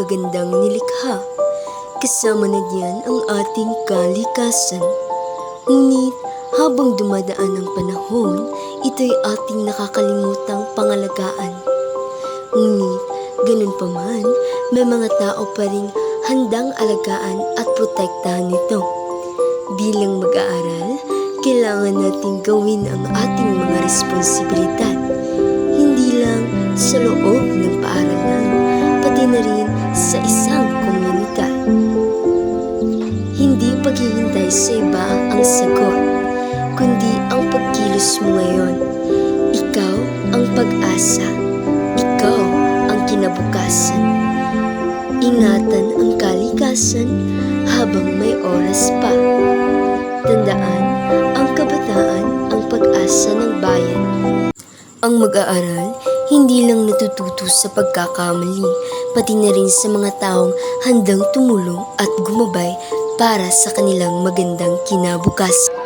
magagandang nilikha. Kasama na diyan ang ating kalikasan. Ngunit habang dumadaan ang panahon, ito'y ating nakakalimutang pangalagaan. Ngunit ganun pa man, may mga tao pa ring handang alagaan at protektahan ito. Bilang mag-aaral, kailangan nating gawin ang ating mga responsibilidad. Hindi lang sa loob ng paaralan, pati na rin sa isang komunidad. Hindi paghihintay sa iba ang sagot, kundi ang pagkilos mo ngayon. Ikaw ang pag-asa, ikaw ang kinabukasan. Ingatan ang kalikasan habang may oras pa. Tandaan, ang kabataan ang pag-asa ng bayan. Ang mag-aaral, hindi lang natututo sa pagkakamali, pati na rin sa mga taong handang tumulong at gumabay para sa kanilang magandang kinabukasan.